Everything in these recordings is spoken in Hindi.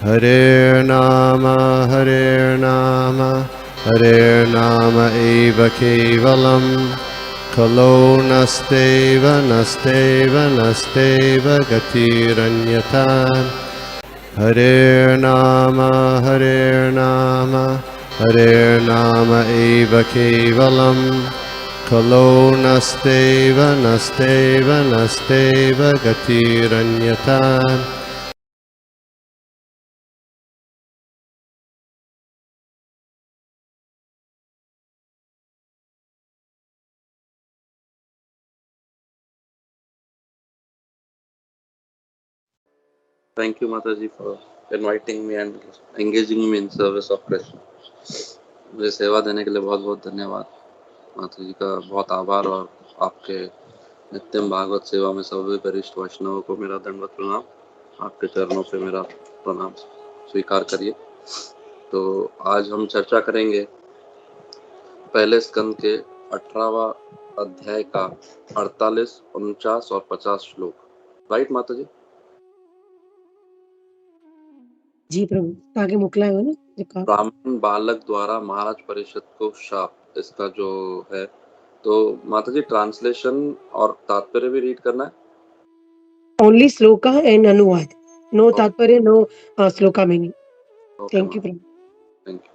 Hare Nama, Hare Nama eva kevalam, Kalo nasteva, nasteva, nasteva gatiranyata. Hare Nama, Hare Nama eva kevalam, Kalo nasteva, nasteva, nasteva gatiranyata. Thank you, Mataji, for inviting me and engaging me in service of Krishna. मुझे सेवा देने के लिए बहुत बहुत धन्यवाद। माता जी का बहुत आभार और आपके नित्यम भागवत सेवा में सभी वरिष्ठ वैष्णवों को मेरा दंडवत प्रणाम। आपके चरणों पे मेरा प्रणाम स्वीकार करिए। तो आज हम चर्चा करेंगे पहले स्कंद के 18वां अध्याय का 48, 49 और 50 श्लोक। राइट माता जी? जी प्रभु, आगे मोकलायो ना जेका ब्राह्मण बालक द्वारा महाराज परिषद को शाप, इसका जो है। तो माता जी ट्रांसलेशन और तात्पर्य भी रीड करना है। ओनली श्लोका एंड अनुवाद, नो ओके, तात्पर्य, no shloka meaning. Okay thank you माता, प्रभु। Thank you.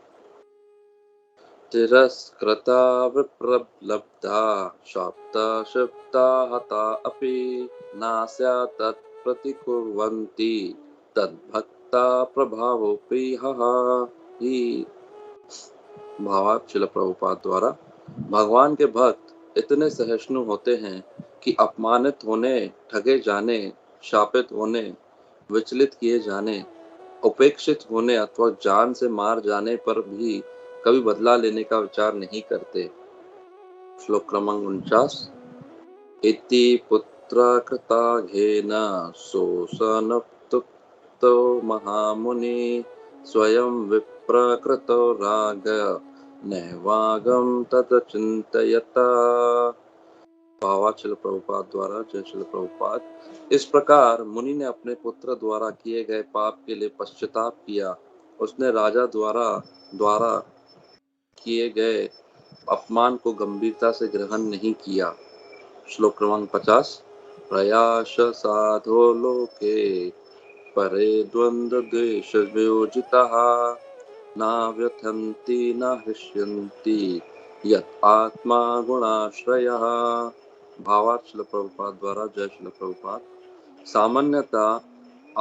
तिरस्कृता विप्रलब्धा शाप्ता क्षिप्ता हता अपि नास्या तत्प्रतिकुर्वन्ति तद्भक्ता प्रभावोऽपि हि। भावार्थ श्रील प्रभुपाद द्वारा। भगवान के भक्त इतने सहिष्णु होते हैं कि अपमानित होने, ठगे जाने, शापित होने, विचलित किए जाने, उपेक्षित होने अथवा जान से मार जाने पर भी कभी बदला लेने का विचार नहीं करते। श्लोक क्रमांक 49। इति पुत्र कृताघेन शोषणप्तुक्तो महामुनि स्वयं विप्रकृतो राग नैवागम तदचिंतयता। भावार्थ श्रील प्रभुपाद द्वारा। जय श्रील प्रभुपाद। इस प्रकार मुनि ने अपने पुत्र द्वारा किए गए पाप के लिए पश्चाताप किया। उसने राजा द्वारा किए गए अपमान को गंभीरता से ग्रहण नहीं किया। श्लोक क्रमांक 50। प्रयास साधो लोके परे द्वंद्व द्वेष वियोजिताः न व्यथन्ति न हृष्यन्ति यत् आत्मा गुणाश्रयः। भावार्थ श्रील प्रभुपाद द्वारा। जय श्रील प्रभुपाद। सामान्यतः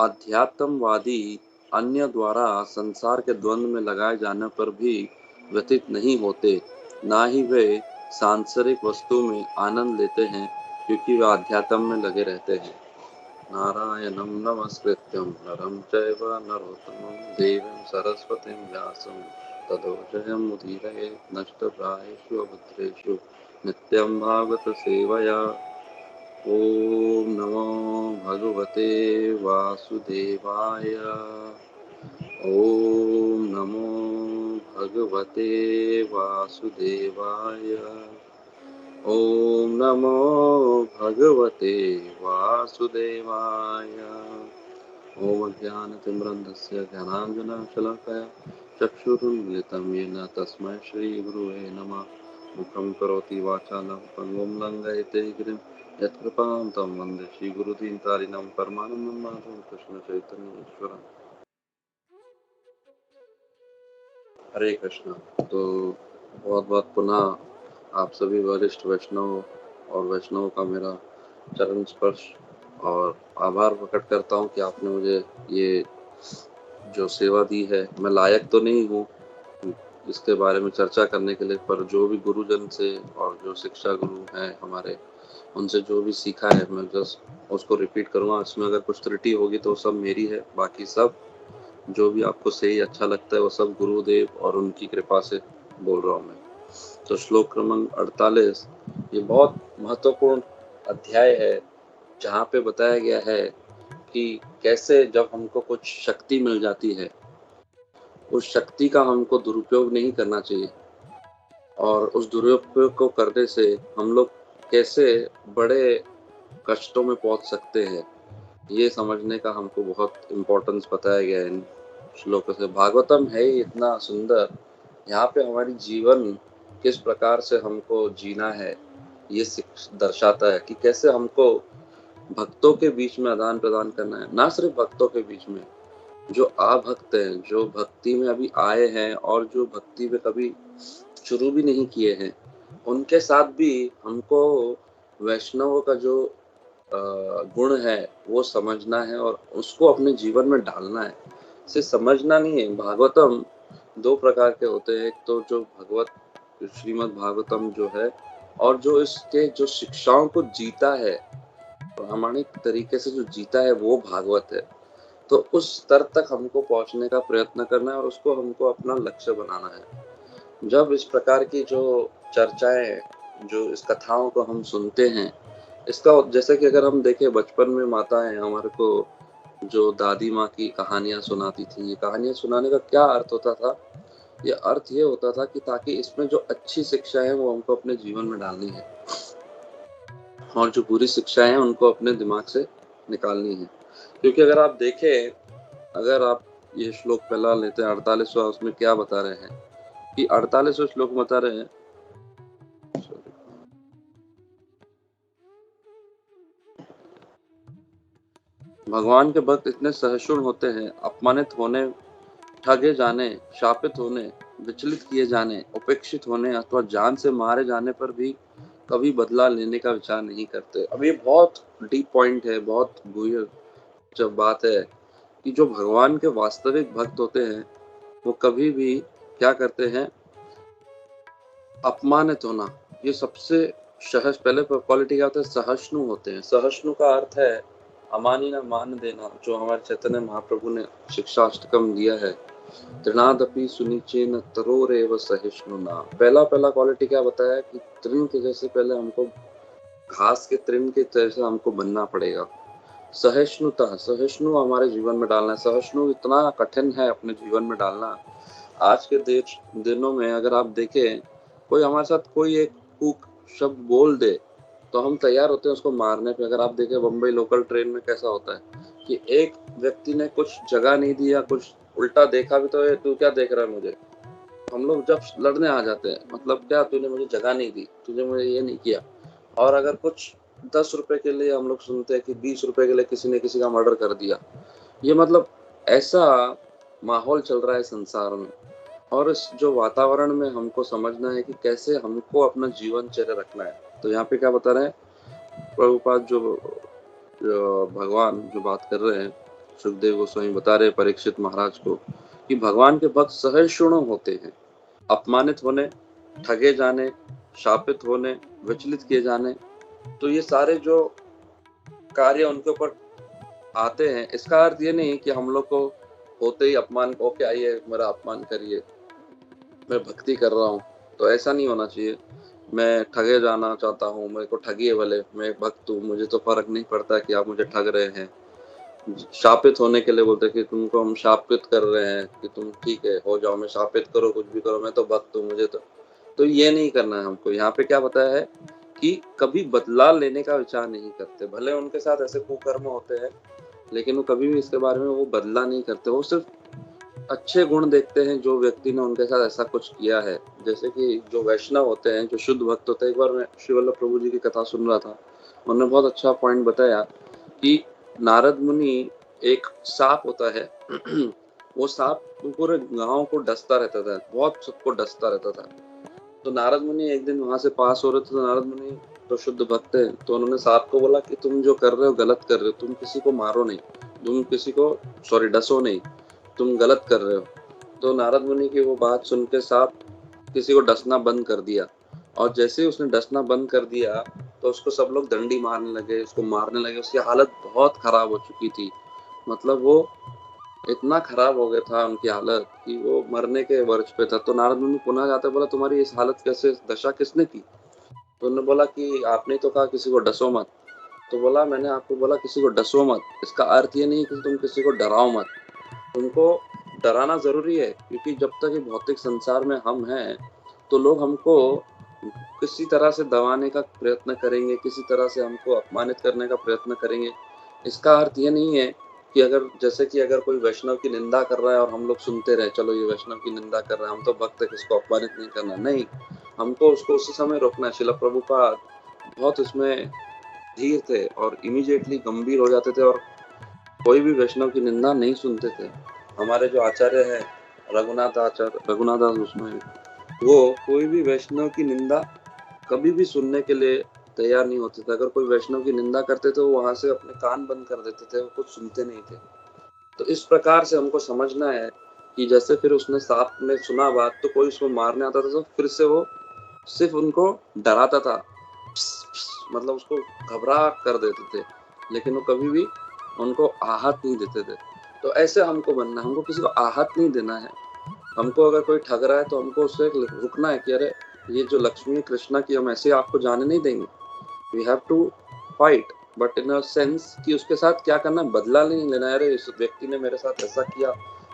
आध्यात्मवादी अन्य द्वारा संसार के द्वंद्व में लगाए जाने पर भी व्यथित नहीं होते, ना ही वे सांसारिक वस्तु में आनंद लेते हैं, क्योंकि वे अध्यात्म में लगे रहते हैं। नारायणं नमस्कृत्यं नरं चैव नरोत्तमं देवीं सरस्वतीं व्यासं ततो जयमुदीरयेत् नष्टप्रायेषु अभद्रेषु नित्यं भागवत सेवया। ओम नमो भगवते वासुदेवाय। ओम नमो भगवते वासुदेवाय। ओम नमो भगवते वासुदेवाय। ओम ज्ञानतिमिरन्धस्य ज्ञानाञ्जनशलाकया चक्षुरुन्मिलितं येन तस्मै श्रीगुरुवे नमः। मुखं करोति वाचालं पङ्गुं लङ्घयते गिरिं यत्कृपां तं वन्दे श्रीगुरुदीनतारिणं परमानन्दं माधवं कृष्णचैतन्येश्वरम्। हरे कृष्णा। तो बहुत बहुत पुनः आप सभी वरिष्ठ वैष्णव और वैष्णव का मेरा चरण स्पर्श और आभार प्रकट करता हूँ कि आपने मुझे ये जो सेवा दी है। मैं लायक तो नहीं हूँ इसके बारे में चर्चा करने के लिए, पर जो भी गुरुजन से और जो शिक्षा गुरु हैं हमारे, उनसे जो भी सीखा है मैं जस्ट उसको रिपीट करूँगा। इसमें अगर कुछ त्रुटि होगी तो सब मेरी है, बाकी सब जो भी आपको सही अच्छा लगता है वो सब गुरुदेव और उनकी कृपा से बोल रहा हूँ मैं। तो श्लोक क्रमांक 48 ये बहुत महत्वपूर्ण अध्याय है, जहाँ पे बताया गया है कि कैसे जब हमको कुछ शक्ति मिल जाती है, उस शक्ति का हमको दुरुपयोग नहीं करना चाहिए, और उस दुरुपयोग को करने से हम लोग कैसे बड़े कष्टों में पहुंच सकते हैं, ये समझने का हमको बहुत इम्पोर्टेंस बताया गया है श्लोक से। भागवतम है ही इतना सुंदर, यहाँ पे हमारी जीवन किस प्रकार से हमको जीना है ये दर्शाता है, कि कैसे हमको भक्तों के बीच में आदान प्रदान करना है। ना सिर्फ भक्तों के बीच में, जो अभक्त हैं, जो भक्ति में अभी आए हैं और जो भक्ति में कभी शुरू भी नहीं किए हैं, उनके साथ भी हमको वैष्णवों का जो गुण है वो समझना है और उसको अपने जीवन में डालना है। सिर्फ समझना नहीं है। भागवतम दो प्रकार के होते हैं, एक तो जो श्रीमद् भागवतम जो है, और जो इसके जो शिक्षाओं को जीता है, प्रामाणिक तरीके से जो जीता है, वो भागवत है। तो उस स्तर तक हमको पहुंचने का प्रयत्न करना है और उसको हमको अपना लक्ष्य बनाना है। जब इस प्रकार की जो चर्चाएं, जो इस कथाओं को हम सुनते हैं, इसका जैसे कि अगर हम देखें, बचपन में माताएं हमारे को जो दादी माँ की कहानियां सुनाती थी, ये कहानियां सुनाने का क्या अर्थ होता था? ये अर्थ ये होता था कि ताकि इसमें जो अच्छी शिक्षा है वो हमको अपने जीवन में डालनी है, और जो बुरी शिक्षाएं हैं उनको अपने दिमाग से निकालनी है। क्योंकि अगर आप देखें, अगर आप ये श्लोक पहला लेते हैं 48वां, उसमें क्या बता रहे हैं कि 48वां श्लोक बता रहे हैं, भगवान के भक्त इतने सहिष्णु होते हैं, अपमानित होने, ठगे जाने, शापित होने, विचलित किए जाने, उपेक्षित होने अथवा जान से मारे जाने पर भी कभी बदला लेने का विचार नहीं करते। अब ये बहुत डीप पॉइंट है, बहुत गूढ़ जब बात है कि जो भगवान के वास्तविक भक्त होते हैं वो कभी भी क्या करते हैं? अपमानित होना, ये सबसे सहज पहले क्वालिटी क्या होता है? सहिष्णु होते हैं। सहिष्णु का अर्थ है अमानी ना मान देना, जो हमारे चैतन्य महाप्रभु ने शिक्षा अष्टकम दिया है, तृणादपि सुनिचेन तरोरेव सहिष्णुना। पहला क्वालिटी क्या बताया कि तृण के जैसे पहले हमको, घास के तृण के जैसे हमको बनना पड़ेगा। सहिष्णुता, सहिष्णु हमारे जीवन में डालना है। सहिष्णु इतना कठिन है अपने जीवन में डालना। आज के दिनों में अगर आप देखें, कोई हमारे साथ कोई एक कूक शब्द बोल दे तो हम तैयार होते हैं उसको मारने पे। अगर आप देखें बम्बई लोकल ट्रेन में कैसा होता है कि एक व्यक्ति ने कुछ जगह नहीं दिया, कुछ उल्टा देखा भी तो ये तू क्या देख रहा है मुझे, हम लोग जब लड़ने आ जाते हैं, मतलब क्या, तूने मुझे जगह नहीं दी, तुझे मुझे ये नहीं किया। और अगर कुछ 10 रुपए के लिए हम लोग सुनते हैं कि 20 रुपए के लिए किसी ने किसी का मर्डर कर दिया। ये मतलब ऐसा माहौल चल रहा है संसार में, और इस जो वातावरण में हमको समझना है कि कैसे हमको अपना जीवन चर्या रखना है। तो यहाँ पे क्या बता रहे हैं प्रभुपाद, जो भगवान जो बात कर रहे हैं, सुखदेव गोस्वामी बता रहे हैं परीक्षित महाराज को कि भगवान के भक्त सहिष्णु होते हैं, अपमानित होने, ठगे जाने, शापित होने, विचलित किए जाने। तो ये सारे जो कार्य उनके ऊपर आते हैं, इसका अर्थ ये नहीं कि हम लोग को होते ही अपमान को, क्या आइए मेरा अपमान करिए, मैं भक्ति कर रहा हूँ, तो ऐसा नहीं होना चाहिए। मैं ठगे जाना चाहता हूँ, मेरे को ठगिए भले, मैं भक्त हूँ, मुझे तो फर्क नहीं पड़ता कि आप मुझे ठग रहे हैं। शापित होने के लिए बोलते कि तुमको हम शापित कर रहे हैं कि तुम ठीक है हो जाओ, मैं शापित करो, कुछ भी करो, मैं तो भक्त हूँ, मुझे तो ये नहीं करना है हमको। यहाँ पे क्या बताया है कि कभी बदला लेने का विचार नहीं करते। भले उनके साथ ऐसे कुकर्म होते हैं, लेकिन वो कभी भी इसके बारे में वो बदला नहीं करते। वो सिर्फ अच्छे गुण देखते हैं जो व्यक्ति ने उनके साथ ऐसा कुछ किया है। जैसे कि जो वैष्णव होते हैं, जो शुद्ध भक्त होते हैं, एक बार मैं श्री वल्लभ प्रभु जी की कथा सुन रहा था, उन्होंने बहुत अच्छा पॉइंट बताया कि नारद मुनि, एक सांप होता है वो सांप पूरे गांव को डसता रहता था, बहुत सबको डसता रहता था। तो नारद मुनि एक दिन वहां से पास हो रहे थे, तो नारद मुनि तो शुद्ध भक्त है, तो उन्होंने सांप को बोला कि तुम जो कर रहे हो गलत कर रहे हो, तुम किसी को मारो नहीं, तुम किसी को डसो नहीं, तुम गलत कर रहे हो। तो नारद मुनि की वो बात सुन के सांप किसी को डसना बंद कर दिया, और जैसे ही उसने डसना बंद कर दिया तो उसको सब लोग डंडी मारने लगे, उसको मारने लगे। उसकी हालत बहुत खराब हो चुकी थी, मतलब वो इतना खराब हो गया था उनकी हालत कि वो मरने के वर्ष पे था। तो नारद मुनि पुनः जाते बोला, तुम्हारी इस हालत कैसे, दशा किसने की? तो उन्होंने बोला कि आपने तो कहा किसी को डसो मत। तो बोला मैंने आपको बोला किसी को डसो मत, इसका अर्थ ये नहीं कि तुम किसी को डराओ मत। तुमको डराना जरूरी है, क्योंकि जब तक ये भौतिक संसार में हम हैं तो लोग हमको किसी तरह से दबाने का प्रयत्न करेंगे, किसी तरह से हमको अपमानित करने का प्रयत्न करेंगे। इसका अर्थ ये नहीं है कि अगर जैसे कि अगर कोई वैष्णव की निंदा कर रहा है और हम लोग सुनते रहे, चलो ये वैष्णव की निंदा कर रहा है, हम तो भक्त है, किसको अपमानित नहीं करना, नहीं, हमको उसको उसी समय रोकना है। श्रील प्रभुपाद बहुत इसमें धीर थे और इमीडिएटली गंभीर हो जाते थे और कोई भी वैष्णव की निंदा नहीं सुनते थे। हमारे जो आचार्य है रघुनाथ दास उसमें, वो कोई भी वैष्णव की निंदा कभी भी सुनने के लिए तैयार नहीं होते थे। अगर कोई वैष्णव की निंदा करते थे, वो वहां से अपने कान बंद कर देते थे, वो कुछ सुनते नहीं थे। तो इस प्रकार से हमको समझना है कि जैसे फिर उसने साथ में सुना बात, तो कोई उसको मारने आता था तो फिर से वो सिर्फ उनको डराता था, मतलब उसको घबरा कर देते थे, लेकिन वो कभी भी उनको आहत नहीं देते थे। तो ऐसे हमको बनना है, हमको किसी को आहत नहीं देना है। हमको अगर कोई ठग रहा है तो हमको उससे रुकना है कि अरे ये जो लक्ष्मी कृष्णा की हम ऐसे आपको जाने नहीं देंगे। We have to fight, but in a sense कि उसके साथ क्या करना, बदला नहीं लेना है। अरे इस व्यक्ति ने मेरे साथ ऐसा किया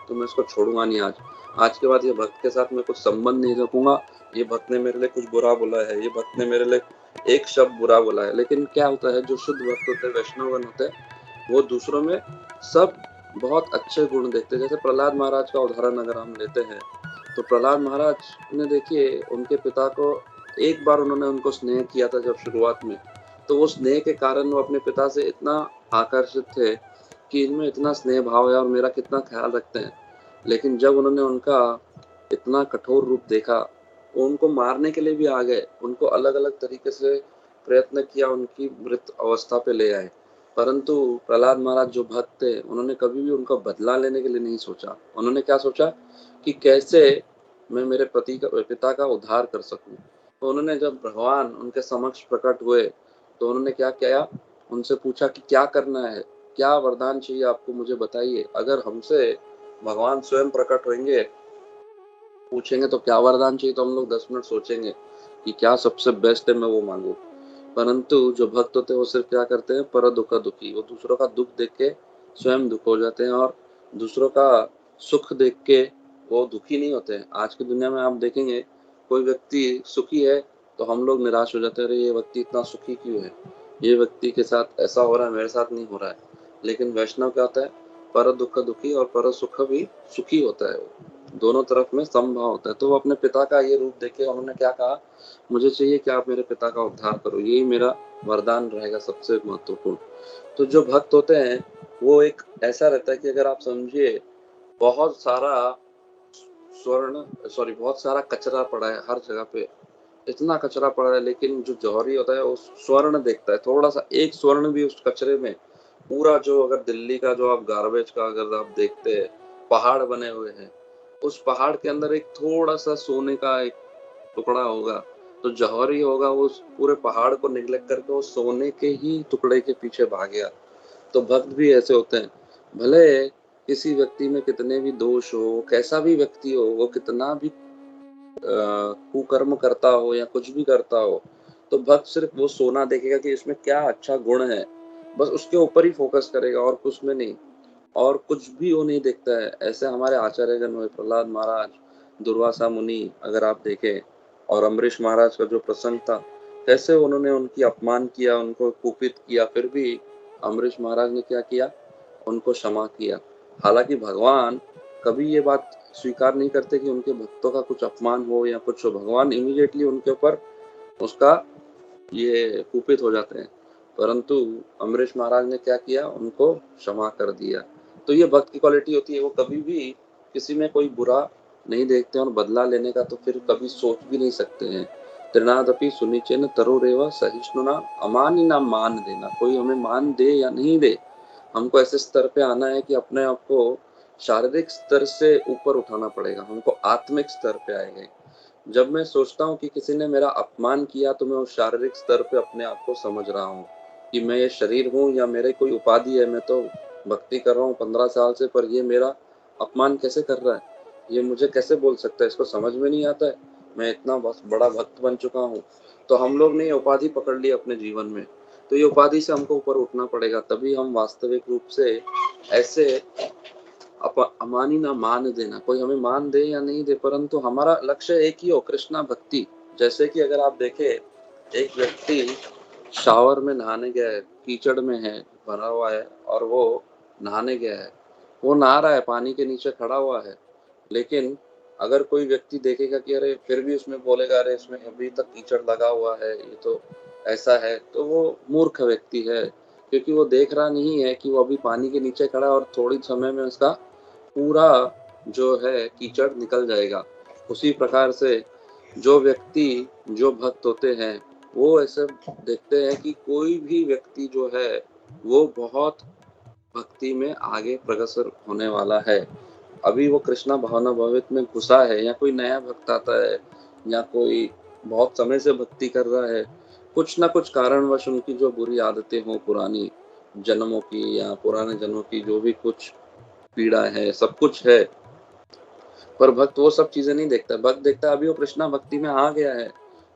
तो मैं इसको छोड़ूंगा नहीं। आज के बाद ये भक्त के साथ मैं कुछ संबंध नहीं रखूंगा। ये भक्त ने मेरे लिए कुछ बुरा बोला है, ये भक्त ने मेरे लिए एक शब्द बुरा बोला है। लेकिन क्या होता है, जो शुद्ध भक्त होते हैं, वैष्णवगण होते हैं, वो दूसरों में सब बहुत अच्छे गुण देखते हैं। जैसे प्रहलाद महाराज का उदाहरण अगर हम लेते हैं, तो प्रहलाद महाराज ने देखिए, उनके पिता को एक बार उन्होंने उनको स्नेह किया था जब शुरुआत में, तो वो स्नेह के कारण वो अपने पिता से इतना आकर्षित थे कि इनमें इतना स्नेह भाव है और मेरा कितना ख्याल रखते हैं। लेकिन जब उन्होंने उनका इतना कठोर रूप देखा, वो उनको मारने के लिए भी आ गए, उनको अलग अलग तरीके से प्रयत्न किया, उनकी मृत अवस्था पे ले आए। परंतु प्रहलाद महाराज जो भक्त थे, उन्होंने कभी भी उनका बदला लेने के लिए नहीं सोचा। उन्होंने क्या सोचा कि कैसे मैं मेरे पिता का उद्धार कर सकूं। तो उन्होंने जब भगवान उनके समक्ष प्रकट हुए, तो उन्होंने क्या किया, उनसे पूछा कि क्या करना है, क्या वरदान चाहिए आपको, मुझे बताइए। अगर हमसे भगवान स्वयं प्रकट होंगे, पूछेंगे तो क्या वरदान चाहिए, तो हम लोग 10 मिनट सोचेंगे कि क्या सबसे बेस्ट है, मैं वो मांगू। परंतु जो भक्त होते हैं वो सिर्फ क्या करते हैं, पर दुख दुखी, वो दूसरों का दुख देख के स्वयं दुख हो जाते हैं और दूसरों का सुख देख के वो दुखी नहीं होते हैं। आज की दुनिया में आप देखेंगे, कोई व्यक्ति सुखी है तो हम लोग निराश हो जाते हैं, अरे ये व्यक्ति इतना सुखी क्यों है, ये व्यक्ति के साथ ऐसा हो रहा है, मेरे साथ नहीं हो रहा है। लेकिन वैष्णव क्या होता है, पर दुख दुखी और पर सुख भी सुखी होता है, वो दोनों तरफ में समभाव होता है। तो वो अपने पिता का ये रूप देखे उन्होंने क्या कहा, मुझे चाहिए कि आप मेरे पिता का उद्धार करो, यही मेरा वरदान रहेगा सबसे महत्वपूर्ण। तो जो भक्त होते हैं, वो एक ऐसा रहता है कि अगर आप समझिए, बहुत सारा बहुत सारा कचरा पड़ा है हर जगह पे, इतना कचरा पड़ा है, लेकिन जो जौहरी होता है वो स्वर्ण देखता है, थोड़ा सा एक स्वर्ण भी उस कचरे में, पूरा जो अगर दिल्ली का जो आप गार्बेज का अगर आप देखते हैं, पहाड़ बने हुए हैं, उस पहाड़ के अंदर एक थोड़ा सा सोने का एक टुकड़ा होगा, तो जौहरी होगा वो उस पूरे पहाड़ को निगलेक्ट करके वो सोने के ही टुकड़े के पीछे भाग गया। तो भक्त भी ऐसे होते हैं, भले किसी व्यक्ति में कितने भी दोष हो, कैसा भी व्यक्ति हो, वो कितना भी कुकर्म करता हो या कुछ भी करता हो, तो भक्त सिर्फ वो सोना देखेगा कि इसमें क्या अच्छा गुण है, बस उसके ऊपर ही फोकस करेगा और कुछ में नहीं, और कुछ भी वो नहीं देखता है। ऐसे हमारे आचार्यगण हुए, प्रहलाद महाराज, दुर्वासा मुनि अगर आप देखें, और अम्बरीश महाराज का जो प्रसंग था, कैसे उन्होंने उनकी अपमान किया, उनको कुपित किया, फिर भी अम्बरीश महाराज ने क्या किया, उनको क्षमा किया। हालांकि भगवान कभी ये बात स्वीकार नहीं करते कि उनके भक्तों का कुछ अपमान हो या कुछ हो, भगवान इमीडिएटली उनके ऊपर उसका ये कुपित हो जाते हैं। परंतु अम्बरीश महाराज ने क्या किया, उनको क्षमा कर दिया। तो ये भक्त की क्वालिटी होती है, वो कभी भी किसी में कोई बुरा नहीं देखते और बदला लेने का तो फिर कभी सोच भी नहीं सकते हैं। त्रिनादपि सुनिचेन तरुरेवा सहिष्णुना अमानी ना मान देना, कोई हमें मान दे या नहीं दे, हमको ऐसे स्तर पे आना है कि अपने आप को शारीरिक स्तर से ऊपर उठाना पड़ेगा, हमको आत्मिक स्तर पे आएगा। जब मैं सोचता हूँ कि किसी ने मेरा अपमान किया, तो मैं उस शारीरिक स्तर पे अपने आप को समझ रहा हूँ कि मैं ये शरीर हूँ या मेरे कोई उपाधि है। मैं तो भक्ति कर रहा हूँ 15 साल से, पर ये मेरा अपमान कैसे कर रहा है, ये मुझे कैसे बोल सकता है, इसको समझ में नहीं आता है, मैं इतना बड़ा भक्त बन चुका हूँ। तो हम लोग ने ये उपाधि पकड़ ली अपने जीवन में, तो ये उपाधि से हमको ऊपर उठना पड़ेगा, तभी हम वास्तविक रूप से ऐसे अमानी ना मान देना, कोई हमें मान दे या नहीं दे, परंतु हमारा लक्ष्य एक ही हो, कृष्णा भक्ति। जैसे कि अगर आप देखें, एक व्यक्ति शावर में नहाने गया है, कीचड़ में है, भरा हुआ है, और वो नहाने गया है, वो नहा रहा है, पानी के नीचे खड़ा हुआ है, लेकिन अगर कोई व्यक्ति देखेगा कि अरे फिर भी उसमें बोलेगा अरे इसमें अभी तक कीचड़ लगा हुआ है, ये तो ऐसा है, तो वो मूर्ख व्यक्ति है, क्योंकि वो देख रहा नहीं है कि वो अभी पानी के नीचे खड़ा है और थोड़ी समय में उसका पूरा जो है कीचड़ निकल जाएगा। उसी प्रकार से जो व्यक्ति, जो भक्त होते हैं, वो ऐसे देखते हैं कि कोई भी व्यक्ति जो है वो बहुत भक्ति में आगे प्रगसर होने वाला है। अभी वो कृष्णा भावना भावित में घुसा है, या कोई नया भक्त आता है, या कोई बहुत समय से भक्ति कर रहा है, कुछ ना कुछ कारणवश उनकी जो बुरी आदतें हों पुरानी जन्मों की या पुराने जन्मों की जो भी कुछ पीड़ा है, सब कुछ है, पर भक्त वो सब चीजें नहीं देखता। भक्त देखता है अभी वो कृष्णा भक्ति में आ गया है,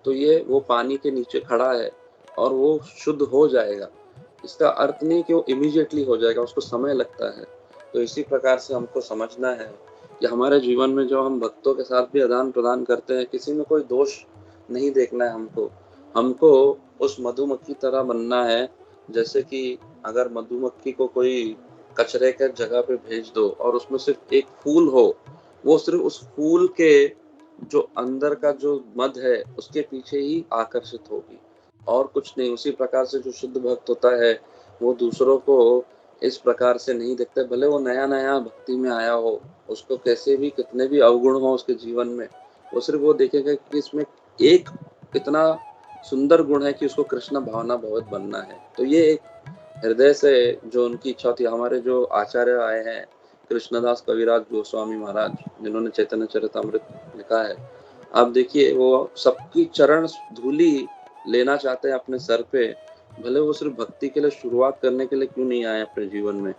तो ये वो पानी के नीचे खड़ा है और वो शुद्ध हो जाएगा। इसका अर्थ नहीं कि वो इमीडिएटली हो जाएगा, उसको समय लगता है। तो इसी प्रकार से हमको समझना है कि हमारे जीवन में जो हम भक्तों के साथ भी आदान प्रदान करते हैं, किसी में कोई दोष नहीं देखना है हमको। हमको उस मधुमक्खी तरह बनना है, जैसे कि अगर मधुमक्खी को कोई कचरे के जगह पे भेज दो और उसमें सिर्फ एक फूल हो, वो सिर्फ उस फूल के जो अंदर का जो मध है उसके पीछे ही आकर्षित होगी और कुछ नहीं। उसी प्रकार से जो शुद्ध भक्त होता है वो दूसरों को इस प्रकार से नहीं देखता, भले वो नया नया भक्ति में आया हो, उसको कैसे भी कितने भी अवगुण हो उसके जीवन में, वो सिर्फ वो देखेगा कि इसमें एक इतना सुंदर गुण है कि उसको कृष्ण भावना भावित बनना है। तो ये एक हृदय से जो उनकी इच्छा थी। हमारे जो आचार्य आए हैं कृष्णदास कविराज गोस्वामी महाराज, जिन्होंने चैतन्य चरितमृत लिखा है, आप देखिए वो सबकी चरण धूली लेना चाहते हैं अपने सर पे, भले वो सिर्फ भक्ति के लिए शुरुआत करने के लिए क्यों नहीं आए अपने जीवन में।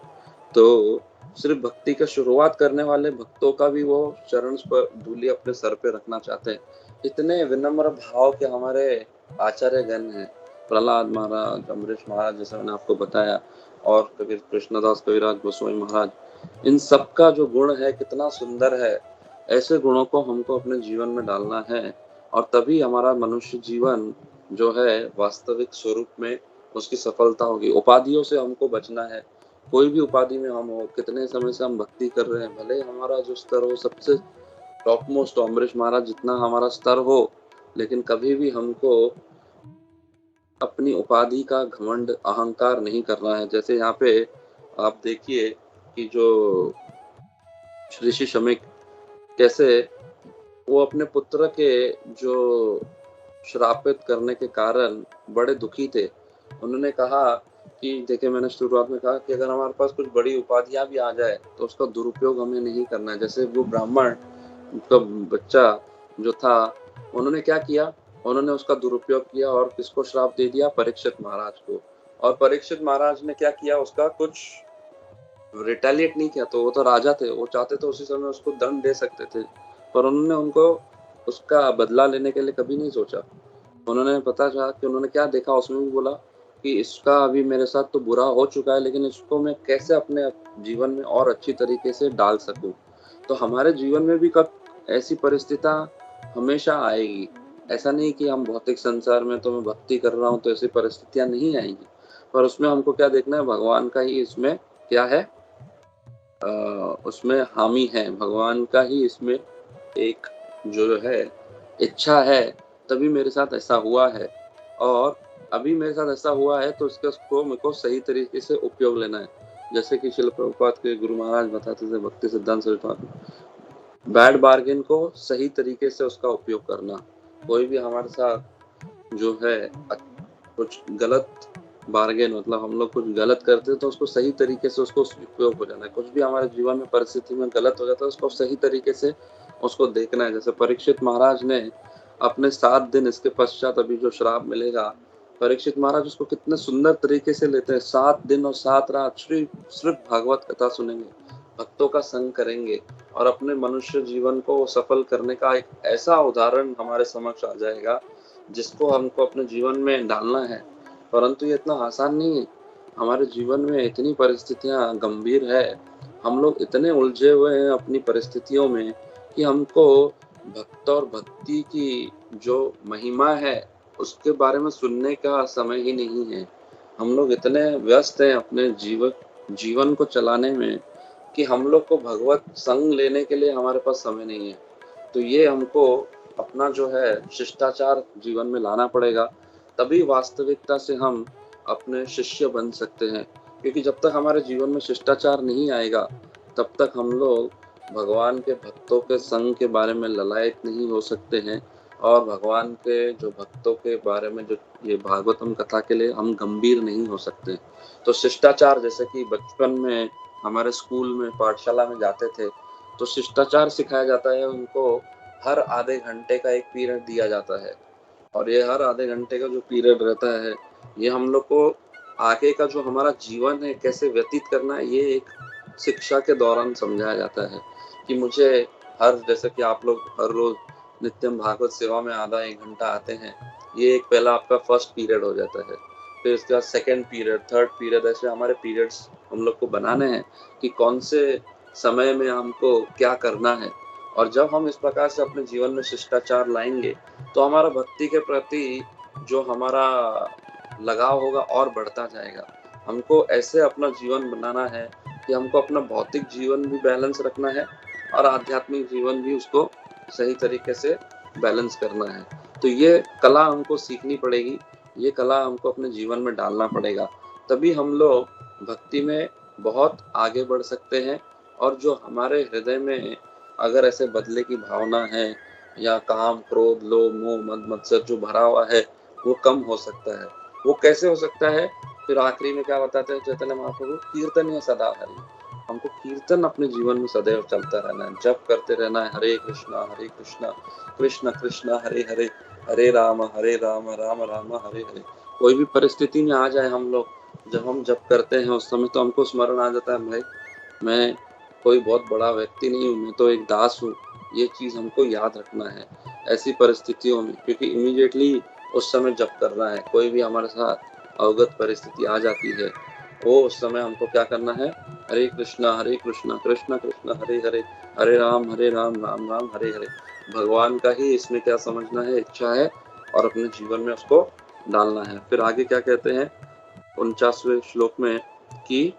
तो सिर्फ भक्ति का शुरुआत करने वाले भक्तों का भी वो चरण पर धूली अपने सर पे रखना चाहते हैं। इतने विनम्र भाव के हमारे आचार्य गण हैं, प्रहलाद महाराज, अमरीश महाराज, जैसा मैंने आपको बताया, और कबीर कृष्णदास कविराज गोस्वामी महाराज, इन सबका जो गुण है कितना सुंदर है। ऐसे गुणों को हमको अपने जीवन में डालना है और तभी हमारा मनुष्य जीवन जो है वास्तविक स्वरूप में उसकी सफलता होगी। उपाधियों से हमको बचना है। कोई भी उपाधि में हम हो, कितने समय से हम भक्ति कर रहे हैं, भले हमारा जो स्तर हो सबसे टॉप मोस्ट अमरीश महाराज जितना हमारा स्तर हो, लेकिन कभी भी हमको अपनी उपाधि का घमंड अहंकार नहीं करना है। जैसे यहाँ पे आप देखिए कि जो ऋषि शमीक, कैसे वो अपने पुत्र के जो श्रापित करने के कारण बड़े दुखी थे। उन्होंने कहा कि देखिए, मैंने शुरुआत में कहा कि अगर हमारे पास कुछ बड़ी उपाधियां भी आ जाए तो उसका दुरुपयोग हमें नहीं करना है। जैसे वो ब्राह्मण का बच्चा जो था, उन्होंने क्या किया, उन्होंने उसका दुरुपयोग किया और किसको श्राप दे दिया, परीक्षित महाराज को। और परीक्षित महाराज ने क्या किया, उसका कुछ रिटेलिएट नहीं किया। तो वो तो राजा थे, वो चाहते तो उसी समय उसको दंड दे सकते थे, पर उन्होंने उनको उसका बदला लेने के लिए कभी नहीं सोचा। उन्होंने पता चला कि उन्होंने क्या देखा, उसमें भी बोला कि इसका अभी मेरे साथ तो बुरा हो चुका है, लेकिन इसको मैं कैसे अपने जीवन में और अच्छी तरीके से डाल सकूं। तो हमारे जीवन में भी कब ऐसी परिस्थितियां हमेशा आएगी। ऐसा नहीं कि हम भौतिक संसार में तो मैं भक्ति कर रहा हूँ तो ऐसी परिस्थितियां नहीं आएंगी, पर उसमें हमको क्या देखना है, भगवान का ही इसमें क्या है, उसमें हामी है, भगवान का ही इसमें एक जो है इच्छा है, तभी मेरे साथ ऐसा हुआ है। और अभी मेरे साथ ऐसा हुआ है तो इसको मेरे को सही तरीके से उपयोग लेना है। जैसे कि शिल प्रभुपाद के गुरु महाराज बताते थे, भक्ति सिद्धांत सरस्वती में, बैड बार्गेन को सही तरीके से उसका उपयोग करना। कोई भी हमारे साथ जो है कुछ गलत बार्गेन, मतलब हम लोग कुछ गलत करते हैं तो उसको सही तरीके से उसको उपयोग हो जाना है। कुछ भी हमारे जीवन में परिस्थिति में गलत हो जाता है उसको सही तरीके से उसको देखना है। जैसे परीक्षित महाराज ने अपने 7 दिन इसके पश्चात अभी जो श्राप मिलेगा, परीक्षित महाराज उसको कितने सुंदर तरीके से लेते हैं। 7 दिन और 7 रात सिर्फ भागवत कथा सुनेंगे, भक्तों का संग करेंगे और अपने मनुष्य जीवन को सफल करने का एक ऐसा उदाहरण हमारे समक्ष आ जाएगा जिसको हमको अपने जीवन में डालना है। परंतु ये इतना आसान नहीं है। हमारे जीवन में इतनी परिस्थितियां गंभीर है, हम लोग इतने उलझे हुए हैं अपनी परिस्थितियों में कि हमको भक्त और भक्ति की जो महिमा है उसके बारे में सुनने का समय ही नहीं है। हम लोग इतने व्यस्त हैं अपने जीवन को चलाने में कि हम लोग को भगवत संग लेने के लिए हमारे पास समय नहीं है। तो ये हमको अपना जो है शिष्टाचार जीवन में लाना पड़ेगा, तभी वास्तविकता से हम अपने शिष्य बन सकते हैं। क्योंकि जब तक हमारे जीवन में शिष्टाचार नहीं आएगा, तब तक हम लोग भगवान के भक्तों के संग के बारे में ललायत नहीं हो सकते हैं, और भगवान के जो भक्तों के बारे में जो ये भागवतम कथा के लिए हम गंभीर नहीं हो सकते। तो शिष्टाचार, जैसे कि बचपन में हमारे स्कूल में पाठशाला में जाते थे, तो शिष्टाचार सिखाया जाता है उनको। हर आधे घंटे का एक पीरियड दिया जाता है, और ये हर आधे घंटे का जो पीरियड रहता है, ये हम लोग को आगे का जो हमारा जीवन है कैसे व्यतीत करना है, ये एक शिक्षा के दौरान समझाया जाता है। कि मुझे जैसे कि आप लोग हर रोज नित्यम भागवत सेवा में आधा एक घंटा आते हैं, ये एक पहला आपका फर्स्ट पीरियड हो जाता है। फिर उसके बाद सेकेंड पीरियड, थर्ड पीरियड, ऐसे हमारे पीरियड्स हम लोग को बनाने हैं कि कौन से समय में हमको क्या करना है। और जब हम इस प्रकार से अपने जीवन में शिष्टाचार लाएंगे, तो हमारा भक्ति के प्रति जो हमारा लगाव होगा और बढ़ता जाएगा। हमको ऐसे अपना जीवन बनाना है कि हमको अपना भौतिक जीवन भी बैलेंस रखना है, और आध्यात्मिक जीवन भी उसको सही तरीके से बैलेंस करना है। तो ये कला हमको सीखनी पड़ेगी, ये कला हमको अपने जीवन में डालना पड़ेगा, तभी हम लोग भक्ति में बहुत आगे बढ़ सकते हैं। और जो हमारे हृदय में अगर ऐसे बदले की भावना है, या काम, क्रोध, लोभ, मोह, मद मत्सर जो भरा हुआ है, वो कम हो सकता है। वो कैसे हो सकता है? फिर आखिरी में क्या बताते हैं चैतन्य महाप्रभु? कीर्तन है सदा हरि। हमको कीर्तन अपने जीवन में सदैव चलता रहना है, जप करते रहना है, हरे कृष्णा कृष्ण कृष्ण हरे हरे, हरे राम राम राम हरे हरे। कोई भी परिस्थिति में आ जाए हम लोग, जब हम जप करते हैं उस समय तो हमको स्मरण आ जाता है, भाई मैं कोई बहुत बड़ा व्यक्ति नहीं हूँ, मैं तो एक दास हूँ। ये चीज हमको याद रखना है ऐसी परिस्थितियों में, क्योंकि इमीडिएटली उस समय जप करना है। कोई भी हमारे साथ अवगत परिस्थिति आ जाती है, वो उस समय हमको क्या करना है? हरे कृष्णा कृष्ण कृष्ण हरे हरे, हरे राम राम राम हरे हरे। भगवान का ही इसमें क्या समझना है, इच्छा है, और अपने जीवन में उसको डालना है। फिर आगे क्या कहते हैं 49वें श्लोक में कि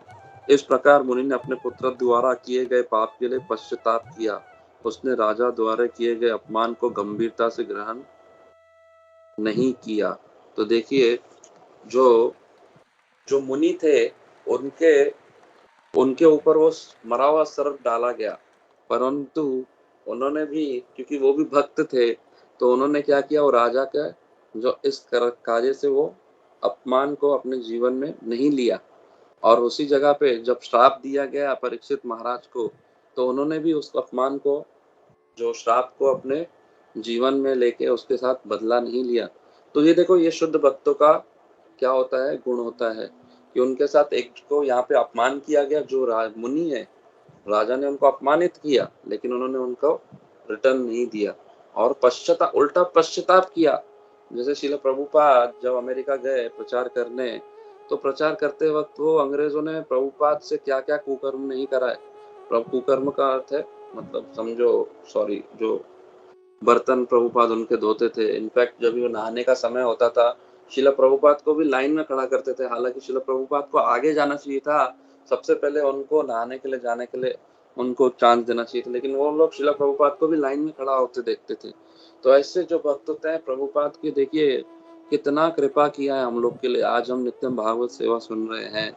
इस प्रकार मुनि ने अपने पुत्र द्वारा किए गए पाप के लिए पश्चाताप किया। उसने राजा द्वारा किए गए अपमान को गंभीरता से ग्रहण नहीं किया। तो देखिए, जो जो मुनि थे, उनके उनके ऊपर वो मरा हुआ सर्प डाला गया, परंतु उन्होंने भी, क्योंकि वो भी भक्त थे, तो उन्होंने क्या किया, वो राजा का जो इस कार्य से वो अपमान को अपने जीवन में नहीं लिया। और उसी जगह पे जब श्राप दिया गया परीक्षित महाराज को, तो उन्होंने भी उस अपमान को, जो श्राप को अपने जीवन में लेके उसके साथ बदला नहीं लिया। तो ये देखो, ये शुद्ध भक्तों का क्या होता है, गुण होता है कि उनके साथ एक को यहाँ पे अपमान किया गया, जो मुनि है, राजा ने उनको अपमानित किया, लेकिन उन्होंने उनको रिटर्न नहीं दिया, और उल्टा पश्चाताप किया। जैसे श्रील प्रभुपाद जब अमेरिका गए प्रचार करने, तो प्रचार करते वक्त वो अंग्रेजों ने प्रभुपाद से क्या क्या कुकर्म नहीं कराए। कुकर्म का अर्थ है, मतलब समझो, सॉरी, जो बर्तन प्रभुपाद उनके धोते थे। इनफैक्ट जब वो नहाने का समय होता था, शिला प्रभुपाद को भी लाइन में खड़ा करते थे। हालांकि शिला प्रभुपाद को आगे जाना चाहिए था, सबसे पहले उनको नहाने के लिए जाने के लिए उनको चांस देना चाहिए था, लेकिन वो लोग शिला प्रभुपाद को भी लाइन में खड़ा होते देखते थे। तो ऐसे जो भक्त होते हैं प्रभुपाद की, देखिए कितना कृपा किया है हम लोग के लिए। आज हम नित्यम भागवत सेवा सुन रहे हैं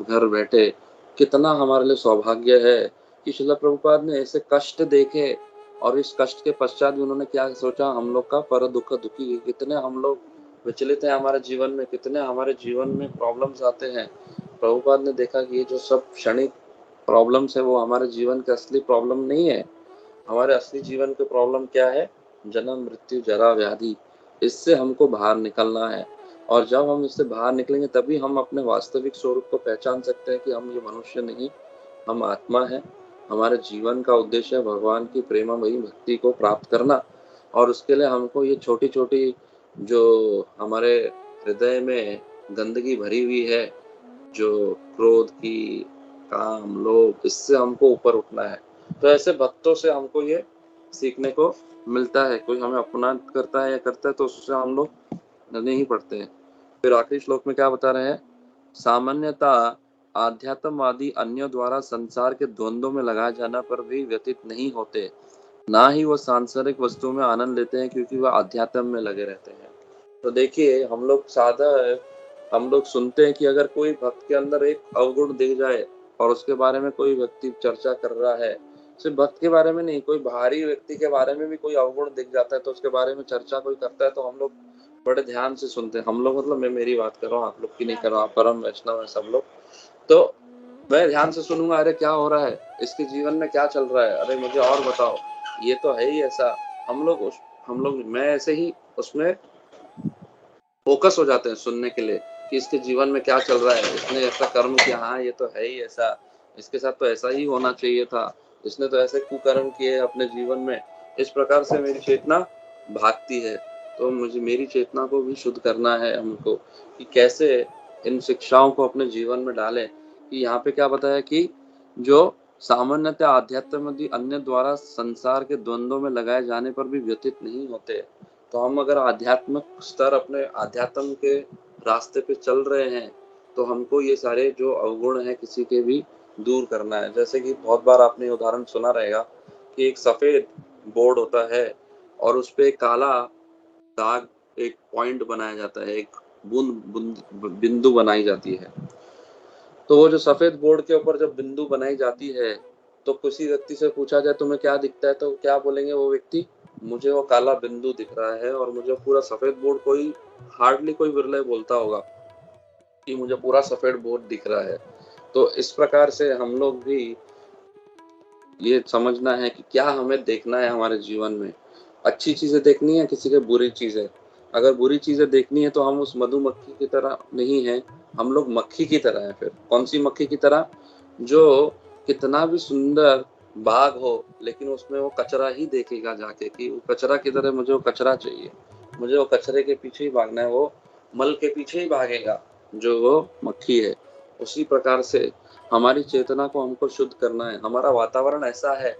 घर बैठे, कितना हमारे लिए सौभाग्य है कि शिला प्रभुपाद ने ऐसे कष्ट देखे, और इस कष्ट के पश्चात भी उन्होंने क्या सोचा, हम लोग का पर दुख दुखी। कितने हम लोग विचलित हैं हमारे जीवन में, कितने हमारे जीवन में प्रॉब्लम्स आते हैं। प्रभुपाद ने देखा कि ये जो सब क्षणिक प्रॉब्लम्स है, वो हमारे जीवन के असली प्रॉब्लम नहीं है। हमारे असली जीवन के प्रॉब्लम क्या है? जन्म, मृत्यु, जरा, व्याधि। इससे हमको बाहर निकलना है, और जब हम इससे बाहर निकलेंगे, तभी हम अपने वास्तविक स्वरूप को पहचान सकते हैं कि हम ये मनुष्य नहीं, हम आत्मा है। हमारे जीवन का उद्देश्य है भगवान की प्रेममयी भक्ति को प्राप्त करना, और उसके लिए हमको ये छोटी छोटी जो हमारे हृदय में गंदगी भरी हुई है, जो क्रोध की, काम, लोभ, इससे हमको ऊपर उठना है। तो ऐसे भक्तों से हमको ये सीखने को मिलता है। कोई हमें अपमान करता है या करता है, तो उससे हम लोग नहीं पढ़ते हैं। फिर आखिरी श्लोक में क्या बता रहे हैं? सामान्यता आध्यात्मवादी अन्यों द्वारा संसार के द्वंद्वों में लगाए जाने पर भी व्यतीत नहीं होते, ना ही वो सांसारिक वस्तुओं में आनंद लेते हैं, क्योंकि वह अध्यात्म में लगे रहते हैं। तो देखिए, हम लोग सुनते हैं कि अगर कोई भक्त के अंदर एक अवगुण दिख जाए और उसके बारे में कोई व्यक्ति चर्चा कर रहा है, सिर्फ भक्त के बारे में नहीं, कोई बाहरी व्यक्ति के बारे में भी कोई अवगुण दिख जाता है तो उसके बारे में चर्चा कोई करता है, तो हम लोग बड़े ध्यान से सुनते हैं। हम लोग मतलब मैं मेरी बात कर रहा हूँ, आप लोग की नहीं कर रहा हूँ, परम वैष्णव है सब लोग। तो मैं ध्यान से सुनूंगा, अरे क्या हो रहा है, इसके जीवन में क्या चल रहा है, अरे मुझे और बताओ, ये तो है ही ऐसा। मैं ऐसे ही उसमें फोकस हो जाते हैं सुनने के लिए कि इसके जीवन में क्या चल रहा है, इसने ऐसा कर्म किया, हाँ ये तो है ही ऐसा, इसके साथ तो ऐसा ही होना चाहिए था, इसने तो ऐसे कुकर्म किए अपने जीवन में। इस प्रकार से मेरी चेतना भागती है। तो मेरी चेतना को भी शुद्ध करना है हमको कि कैसे इन शिक्षाओं को अपने जीवन में डालें। कि यहाँ पे क्या बताया कि जो सामान्यतः आध्यात्मवादी अन्य द्वारा संसार के द्वंद्वों में लगाए जाने पर भी व्यतीत नहीं होते। तो हम अगर आध्यात्मिक स्तर अपने आध्यात्म के रास्ते पे चल रहे हैं तो हमको ये सारे जो अवगुण हैं किसी के भी दूर करना है। जैसे कि बहुत बार आपने उदाहरण सुना रहेगा कि एक सफेद बोर्ड होता है और उस पे काला दाग, एक पॉइंट बनाया जाता है, एक बिंदु बनाई जाती है। तो वो जो सफेद बोर्ड के ऊपर जब बिंदु बनाई जाती है तो किसी व्यक्ति से पूछा जाए तुम्हें क्या दिखता है, तो क्या बोलेंगे वो व्यक्ति, मुझे वो काला बिंदु दिख रहा है। और मुझे पूरा सफेद बोर्ड, कोई हार्डली कोई विरले बोलता होगा कि मुझे पूरा सफेद बोर्ड दिख रहा है। तो इस प्रकार से हम लोग भी ये समझना है कि क्या हमें देखना है हमारे जीवन में, अच्छी चीजें देखनी है किसी के बुरी चीजें। अगर बुरी चीजें देखनी है तो हम उस मधुमक्खी की तरह नहीं है, हम लोग मक्खी की तरह है। फिर कौन सी मक्खी की तरह, जो कितना भी सुंदर बाग हो लेकिन उसमें वो कचरा ही देखेगा जाके कि वो कचरा किधर है, मुझे वो कचरा चाहिए, मुझे वो कचरे के पीछे ही भागना है, वो मल के पीछे ही भागेगा जो वो मक्खी है। उसी प्रकार से हमारी चेतना को हमको शुद्ध करना है। हमारा वातावरण ऐसा है,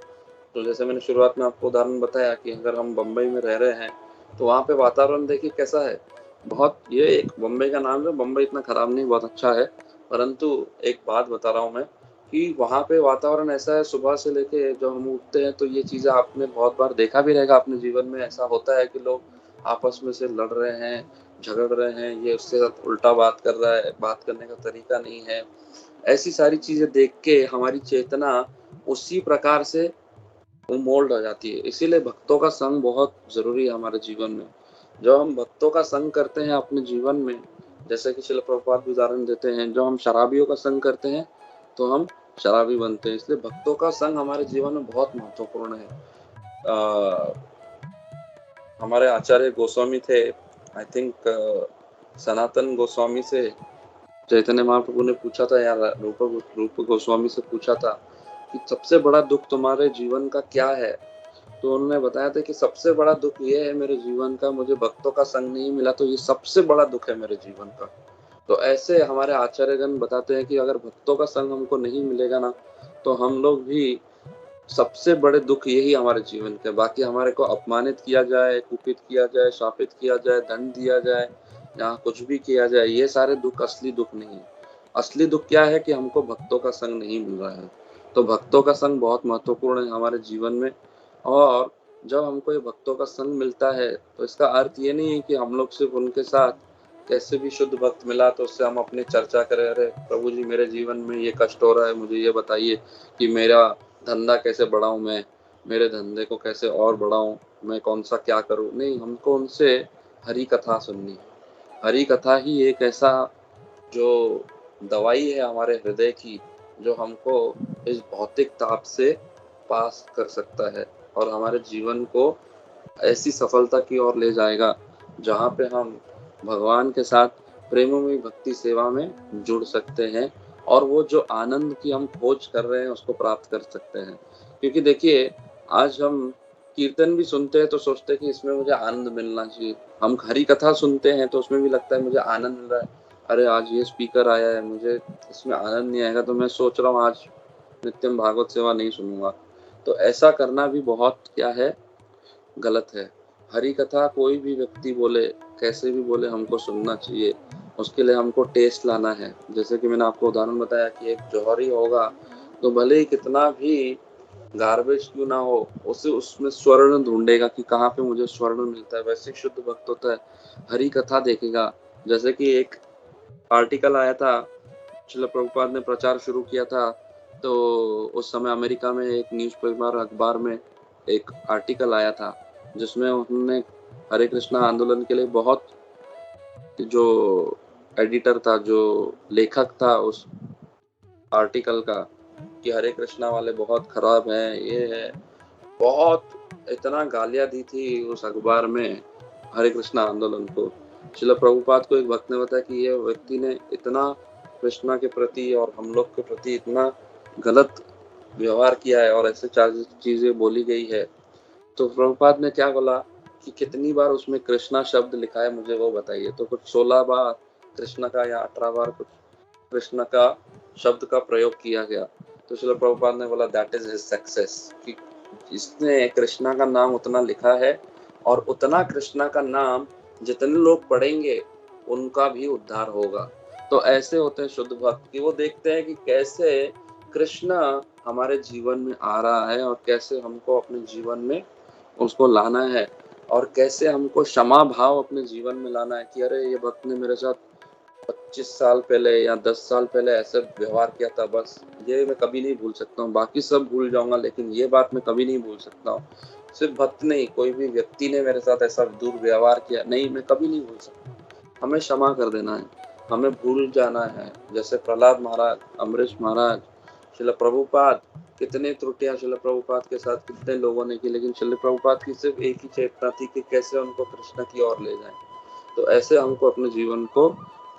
तो जैसे मैंने शुरुआत में आपको उदाहरण बताया कि अगर हम बम्बई में रह रहे हैं तो वहाँ पे वातावरण देखिए कैसा है। बहुत, ये एक बम्बई का नाम है, बम्बई इतना खराब नहीं, बहुत अच्छा है। परंतु एक बात बता रहा हूँ मैं कि वहाँ पे वातावरण ऐसा है, सुबह से लेके जब हम उठते हैं तो ये चीज़ें आपने बहुत बार देखा भी रहेगा अपने जीवन में। ऐसा होता है कि लोग आपस में से लड़ रहे हैं, झगड़ रहे हैं, ये उसके साथ उल्टा बात कर रहा है, बात करने का तरीका नहीं है। ऐसी सारी चीजें देख के हमारी चेतना उसी प्रकार से मोल्ड हो जाती है। इसीलिए भक्तों का संग बहुत जरूरी है हमारे जीवन में। जब हम भक्तों का संग करते हैं अपने जीवन में, जैसे कि श्रील प्रभुपाद भी उदाहरण देते हैं, जो हम शराबियों का संग करते हैं तो हम शराबी बनते हैं। इसलिए भक्तों का संग हमारे जीवन में बहुत महत्वपूर्ण है। हमारे आचार्य गोस्वामी थे, आई थिंक सनातन गोस्वामी से चैतन्य महाप्रभु ने पूछा था, यार रूप गोस्वामी से पूछा था कि सबसे बड़ा दुख तुम्हारे जीवन का क्या है। तो उन्होंने बताया था कि सबसे बड़ा दुख ये है मेरे जीवन का, मुझे भक्तों का संग नहीं मिला, तो ये सबसे बड़ा दुख है मेरे जीवन का। तो ऐसे हमारे आचार्यगण बताते हैं कि अगर भक्तों का संग हमको नहीं मिलेगा ना तो हम लोग भी, सबसे बड़े दुख यही हमारे जीवन के। बाकी हमारे को अपमानित किया जाए, कुपित किया जाए, शापित किया जाए, दंड दिया जाए, यहाँ कुछ भी किया जाए, ये सारे दुख असली दुख नहीं है। असली दुख क्या है कि हमको भक्तों का संग नहीं मिल रहा है। तो भक्तों का संग बहुत महत्वपूर्ण है हमारे जीवन में। और जब हमको ये भक्तों का संग मिलता है तो इसका अर्थ ये नहीं है कि हम लोग सिर्फ उनके साथ कैसे भी शुद्ध भक्त मिला तो उससे हम अपनी चर्चा करें, अरे प्रभु जी मेरे जीवन में ये कष्ट हो रहा है, मुझे ये बताइए कि मेरा धंधा कैसे बढ़ाऊं, मैं मेरे धंधे को कैसे और बढ़ाऊं, मैं कौन सा क्या करूं। नहीं, हमको उनसे हरि कथा सुननी है। हरि कथा ही एक ऐसा जो दवाई है हमारे हृदय की, जो हमको इस भौतिक ताप से पास कर सकता है और हमारे जीवन को ऐसी सफलता की ओर ले जाएगा जहाँ पे हम भगवान के साथ प्रेममयी भक्ति सेवा में जुड़ सकते हैं और वो जो आनंद की हम खोज कर रहे हैं उसको प्राप्त कर सकते हैं। क्योंकि देखिए, आज हम कीर्तन भी सुनते हैं तो सोचते हैं कि इसमें मुझे आनंद मिलना चाहिए। हम हरी कथा सुनते हैं तो उसमें भी लगता है मुझे आनंद मिल रहा है, अरे आज ये स्पीकर आया है, मुझे इसमें आनंद नहीं आएगा तो मैं सोच रहा हूँ आज नित्यम भागवत सेवा नहीं सुनूंगा। तो ऐसा करना भी बहुत क्या है, गलत है। हरि कथा कोई भी व्यक्ति बोले, कैसे भी बोले, हमको सुनना चाहिए। उसके लिए हमको टेस्ट लाना है। जैसे कि मैंने आपको उदाहरण बताया कि एक जौहरी होगा तो भले ही कितना भी गार्बेज क्यों ना हो, उसे उसमें स्वर्ण ढूंढेगा कि कहाँ पे मुझे स्वर्ण मिलता है। वैसे ही शुद्ध भक्त होता है, हरी कथा देखेगा। जैसे कि एक आर्टिकल आया था, श्रील प्रभुपाद ने प्रचार शुरू किया था, तो उस समय अमेरिका में एक न्यूज़पेपर अखबार में एक आर्टिकल आया था जिसमें उन्होंने हरे कृष्णा आंदोलन के लिए बहुत, जो एडिटर था, जो लेखक था उस आर्टिकल का, कि हरे कृष्णा वाले बहुत खराब हैं, ये है, बहुत इतना गालियां दी थी उस अखबार में हरे कृष्णा आंदोलन को। श्रील प्रभुपाद को एक भक्त ने बताया कि ये व्यक्ति ने इतना कृष्णा के प्रति और हम लोग के प्रति इतना गलत व्यवहार किया है और ऐसे चीजें बोली गई है। तो प्रभुपाद ने क्या बोला कि कितनी बार उसमें कृष्णा शब्द लिखा है मुझे वो बताइए। तो कुछ 16 बार कृष्णा का या 18 बार कुछ कृष्ण का शब्द का प्रयोग किया गया। तो श्रील प्रभुपाद ने बोला दैट इज हिज सक्सेस, कि इसने कृष्णा का नाम उतना लिखा है और उतना कृष्णा का नाम जितने लोग पढ़ेंगे उनका भी उद्धार होगा। तो ऐसे होते हैं शुद्ध भक्त कि वो देखते हैं कि कैसे कृष्णा हमारे जीवन में आ रहा है और कैसे हमको अपने जीवन में उसको लाना है और कैसे हमको क्षमा भाव अपने जीवन में लाना है कि अरे ये भक्त ने मेरे साथ 25 साल पहले या 10 साल पहले ऐसे व्यवहार किया था, बस ये मैं कभी नहीं भूल सकता हूँ। बाकी सब भूल जाऊंगा लेकिन ये बात मैं कभी नहीं भूल सकता हूँ। सिर्फ भक्त नहीं, कोई भी व्यक्ति ने मेरे साथ ऐसा दुर्व्यवहार किया नहीं, मैं कभी नहीं भूल सकता। हमें क्षमा कर देना है, हमें भूल जाना है। जैसे प्रहलाद महाराज, अमरीश महाराज, श्रील प्रभुपाद, कितने त्रुटियां श्रील प्रभुपाद के साथ कितने लोगों ने की, लेकिन श्रील प्रभुपाद की सिर्फ एक ही चेतना थी कि कैसे उनको कृष्ण की ओर ले जाएं। तो ऐसे हमको अपने जीवन को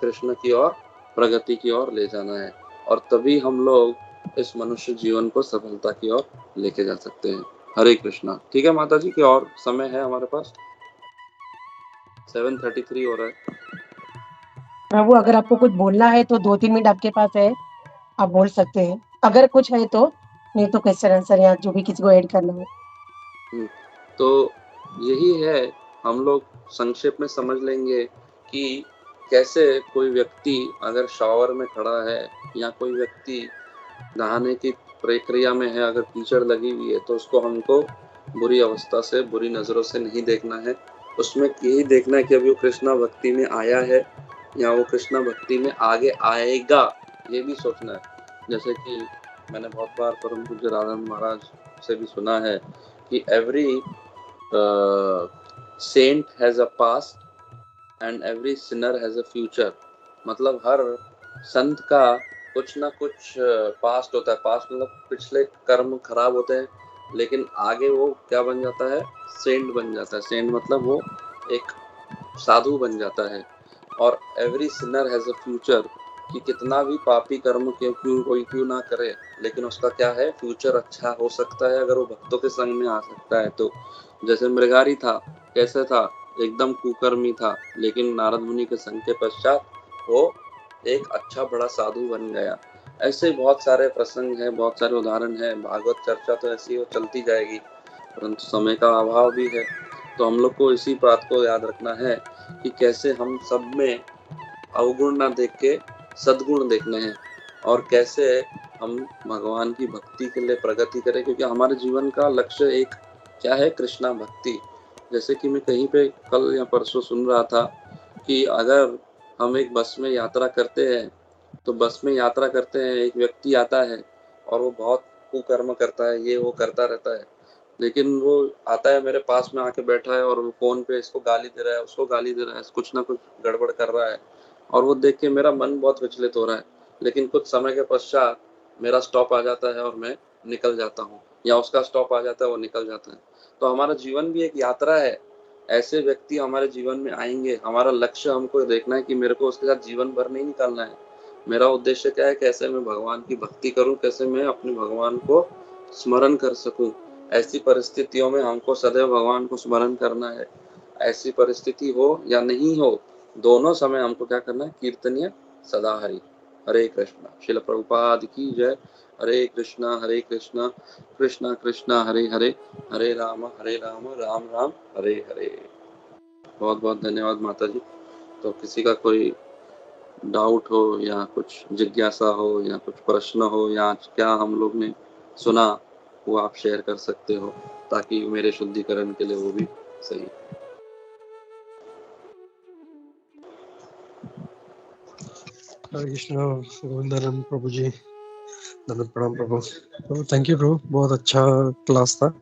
कृष्ण की ओर, प्रगति की ओर ले जाना है और तभी हम लोग इस मनुष्य जीवन को सफलता की ओर लेके जा सकते हैं। हरे कृष्णा। ठीक है माता जी, की और समय है हमारे पास? 7:33 हो रहा है। प्रभु, अगर आपको कुछ बोलना है तो 2-3 मिनट आपके पास है, आप बोल सकते हैं। अगर कुछ है तो, नहीं तो क्वेश्चन आंसर या जो भी किसी को ऐड करना हो। तो यही है, हम लोग संक्षेप में समझ लेंगे कि कैसे कोई व्यक्ति अगर शॉवर में खड़ा है या कोई व्यक्ति नहाने की प्रक्रिया में है, अगर कीचड़ लगी हुई है तो उसको हमको बुरी अवस्था से, बुरी नजरों से नहीं देखना है। उसमें यही देखना है कि अभी वो कृष्णा भक्ति में आया है या वो कृष्णा भक्ति में आगे आएगा, ये भी सोचना है। जैसे कि मैंने बहुत बार परम पूज्य राधानंद महाराज से भी सुना है कि every saint has a past and every sinner has a future. मतलब हर संत का कुछ ना कुछ पास्ट होता है। पास्ट मतलब पिछले कर्म खराब होते हैं, लेकिन आगे वो क्या बन जाता है, सेंट बन जाता है। सेंट मतलब वो एक साधु बन जाता है। और every sinner has a future, कि कितना भी पापी कर्म क्यों ना करे, लेकिन उसका क्या है, फ्यूचर अच्छा हो सकता है अगर वो भक्तों के संग में आ सकता है तो। जैसे मृगारी था, कैसे था, एकदम कुकर्मी था, लेकिन नारद मुनि के संग के पश्चात वो एक अच्छा बड़ा साधु बन गया। ऐसे बहुत सारे प्रसंग हैं, बहुत सारे उदाहरण हैं। भागवत चर्चा तो ऐसी वो चलती जाएगी, परंतु समय का अभाव भी है। तो हम लोग को इसी बात को याद रखना है कि कैसे हम सब में अवगुण ना देख के सद्गुण देखने हैं और कैसे हम भगवान की भक्ति के लिए प्रगति करें, क्योंकि हमारे जीवन का लक्ष्य एक क्या है, कृष्णा भक्ति। जैसे कि मैं कहीं पे कल या परसों सुन रहा था कि अगर हम एक बस में यात्रा करते हैं, तो बस में यात्रा करते हैं, एक व्यक्ति आता है और वो बहुत कुकर्म करता है, ये वो करता रहता है, लेकिन वो आता है मेरे पास में आके बैठा है और वो फोन पे इसको गाली दे रहा है, उसको गाली दे रहा है, कुछ ना कुछ गड़बड़ कर रहा है, और वो देख के मेरा मन बहुत विचलित हो रहा है। लेकिन कुछ समय के पश्चात मेरा स्टॉप आ जाता है और मैं निकल जाता हूँ, या उसका स्टॉप आ जाता है, वो निकल जाता है। तो हमारा जीवन भी एक यात्रा है। ऐसे व्यक्ति हमारे जीवन में आएंगे, हमारा लक्ष्य हमको देखना है कि मेरे को उसके साथ जीवन भर नहीं निकालना है। मेरा उद्देश्य क्या है, कैसे मैं भगवान की भक्ति करूं, कैसे मैं अपने भगवान को स्मरण कर सकूं। ऐसी परिस्थितियों में हमको सदैव भगवान को स्मरण करना है। ऐसी परिस्थिति हो या नहीं हो, दोनों समय हमको क्या करना है, कीर्तनीय सदा हरि। हरे कृष्णा। श्रील प्रभुपाद की जय। हरे कृष्णा कृष्णा कृष्णा हरे हरे, हरे राम राम राम हरे हरे। बहुत बहुत धन्यवाद माता जी। तो किसी का कोई डाउट हो या कुछ जिज्ञासा हो या कुछ प्रश्न हो या आज क्या हम लोग ने सुना वो आप शेयर कर सकते हो, ताकि मेरे शुद्धिकरण के लिए वो भी सही। हरे कृष्णा गोविंदानंद प्रभु जी, दंडवत प्रणाम प्रभु। तो थैंक यू प्रभु, बहुत अच्छा क्लास था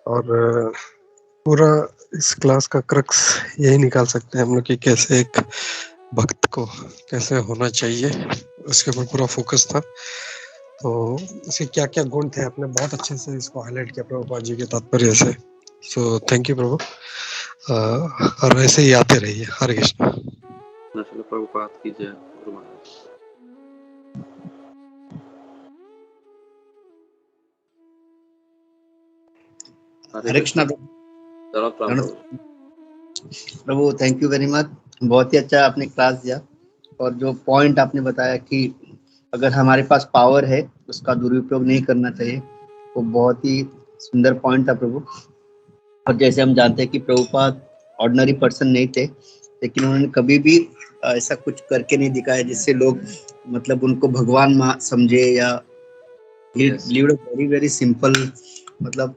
और पूरा इस क्लास का क्रक्स यही निकाल सकते हैं हम लोग कि कैसे एक भक्त को कैसे होना चाहिए, उसके ऊपर पूरा फोकस था। तो इसके क्या क्या गुण थे आपने बहुत अच्छे से इसको हाईलाइट किया प्रभुपाद जी के तात्पर्य से। सो थैंक यू प्रभु, और वैसे ही आते रहिए। हरे कृष्णा। श्रील प्रभुपाद की जय। गुरु महाराज। हरे कृष्णा चलो प्रभु। प्रभु, थैंक यू वेरी मच। बहुत ही अच्छा आपने क्लास दिया और जो पॉइंट आपने बताया कि अगर हमारे पास पावर है उसका दुरुपयोग नहीं करना चाहिए, वो बहुत ही सुंदर पॉइंट था प्रभु। और जैसे हम जानते हैं कि प्रभुपाद ऑर्डिनरी पर्सन नहीं थे, लेकिन उन्होंने कभी भी ऐसा कुछ करके नहीं दिखाया जिससे लोग मतलब उनको भगवान समझे या लिव्ड वेरी वेरी सिंपल। मतलब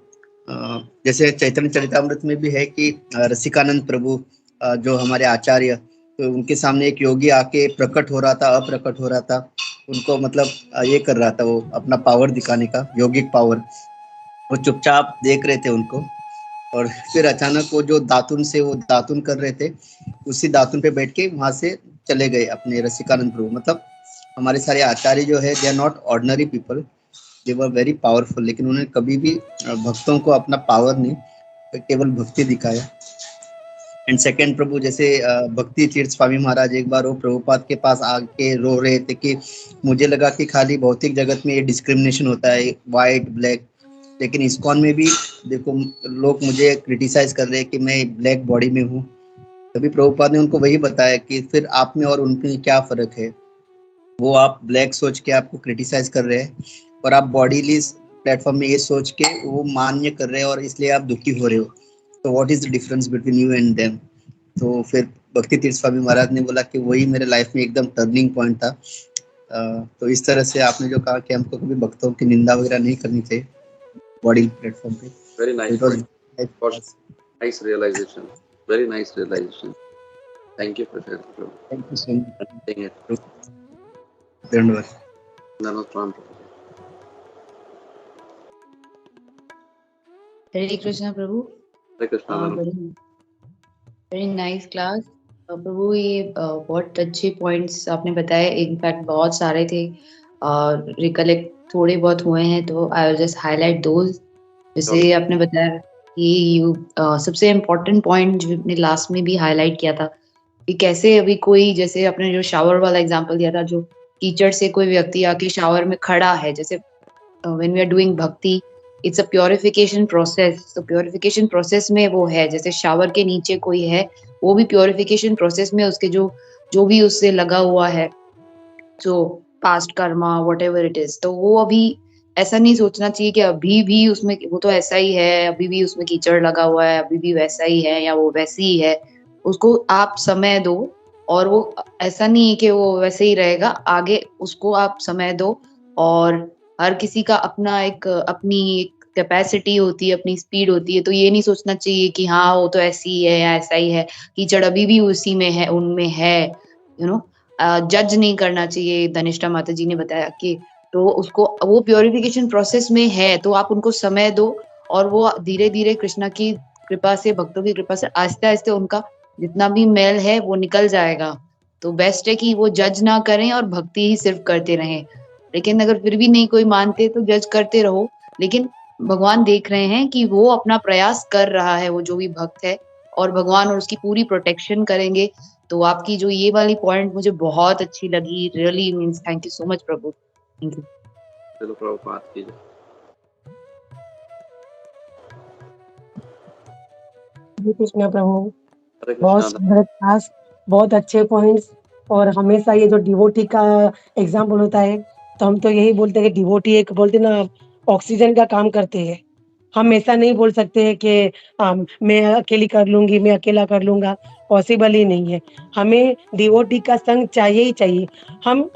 जैसे चैतन्य चरितामृत में भी है कि रसिकानंद प्रभु जो हमारे आचार्य, तो उनके सामने एक योगी आके प्रकट हो रहा था, अप्रकट हो रहा था, उनको मतलब ये कर रहा था, वो अपना पावर दिखाने का, योगिक पावर। वो चुपचाप देख रहे थे उनको, और फिर अचानक वो जो दातुन से वो दातुन कर रहे थे, उसी दातुन पे बैठ के वहां से चले गए अपने रसिकानंद प्रभु। मतलब हमारे सारे आचार्य जो है, they are not ordinary people, they were very powerful, लेकिन उन्होंने कभी भी भक्तों को अपना पावर नहीं, केवल भक्ति दिखाया। एंड सेकंड प्रभु, जैसे भक्ति तीर्थ स्वामी महाराज एक बार वो प्रभुपाद के पास आके रो रहे थे कि मुझे लगा कि खाली भौतिक जगत में ये डिस्क्रिमिनेशन होता है, व्हाइट ब्लैक, लेकिन इस्कॉन में भी देखो लोग मुझे क्रिटिसाइज कर रहे हैं कि मैं ब्लैक बॉडी में हूँ। तभी प्रभुपाद ने उनको वही बताया कि फिर आप में और उनमें क्या फर्क है। वो आप ब्लैक सोच के आपको क्रिटिसाइज कर रहे हैं, और आप बॉडीली प्लेटफॉर्म में ये सोच के वो मान्य कर रहे हैं, और इसलिए आप दुखी हो रहे हो। तो what is the difference between you and them. तो फिर भक्ति तीर्थ स्वामी महाराज ने बोला कि वही मेरे लाइफ में एकदम टर्निंग पॉइंट था। तो इस तरह से आपने जो कहा कि हमको कभी भक्तों की निंदा वगैरह नहीं करनी चाहिए बॉडी प्लेटफॉर्म पे। Very nice, nice realisation, very nice realisation. Thank you for sharing. Thank you so much. धन्यवाद। हरे कृष्णा प्रभु। Hare Krishna. Very nice class प्रभु। ये बहुत अच्छे पॉइंट्स आपने बताए, इनफैक्ट बहुत सारे थे और रिकलेक्ट थोड़े बहुत हुए हैं, तो I will just highlight those. जैसे आपने बताया कि सबसे इम्पोर्टेंट पॉइंट जो आपने लास्ट में भी हाईलाइट किया था कि कैसे अभी कोई, जैसे आपने जो शावर वाला एग्जांपल दिया था, जो कीचड़ से कोई व्यक्ति आके शावर में खड़ा है, जैसे व्हेन वी आर डूइंग भक्ति इट्स अ प्योरिफिकेशन प्रोसेस। तो प्योरिफिकेशन प्रोसेस में वो है, जैसे शावर के नीचे कोई है, वो भी प्योरिफिकेशन प्रोसेस में उसके जो भी उससे लगा हुआ है, जो past Karma whatever it is, तो वो अभी ऐसा नहीं सोचना चाहिए कि अभी भी उसमें वो तो ऐसा ही है, अभी भी उसमें कीचड़ लगा हुआ है, अभी भी वैसा ही है या वो वैसी ही है। उसको आप समय दो, और वो ऐसा नहीं है कि वो वैसे ही रहेगा, आगे उसको आप समय दो। और हर किसी का अपना एक अपनी कैपेसिटी होती है, अपनी स्पीड होती है, तो ये नहीं सोचना चाहिए कि हाँ वो तो ऐसी ही है या ऐसा ही है, कीचड़ अभी भी उसी में है, उनमें है, यू नो। जज नहीं करना चाहिए। धनिष्ठा माता जी ने बताया कि तो उसको वो प्योरिफिकेशन प्रोसेस में है, तो आप उनको समय दो, और वो धीरे धीरे कृष्णा की कृपा से, भक्तों की कृपा से आस्ते आस्ते उनका जितना भी मैल है वो निकल जाएगा। तो बेस्ट है कि वो जज ना करें और भक्ति ही सिर्फ करते रहें। लेकिन अगर फिर भी नहीं कोई मानते तो जज करते रहो, लेकिन भगवान देख रहे हैं कि वो अपना प्रयास कर रहा है, वो जो भी भक्त है, और भगवान और उसकी पूरी प्रोटेक्शन करेंगे। तो आपकी जो ये वाली पॉइंट मुझे बहुत अच्छी लगी, really means thank you so much Prabhu. Thank you. चलो प्रभुपाद की जय। हरे कृष्णा प्रभु। हरे बहुत कृष्णा। सुंदर क्लास, बहुत अच्छे पॉइंट्स। और हमेशा ये जो डिवोटी का एग्जाम्पल होता है, तो हम तो यही बोलते हैं कि डिवोटी एक बोलते ना ऑक्सीजन का काम करते हैं। हम ऐसा नहीं बोल सकते हैं कि मैं अकेली कर लूँगी, मैं अकेला कर लूँगा, पॉसिबल ही नहीं है। हमें डिवोटी का संग चाहिए ही चाहिए। हम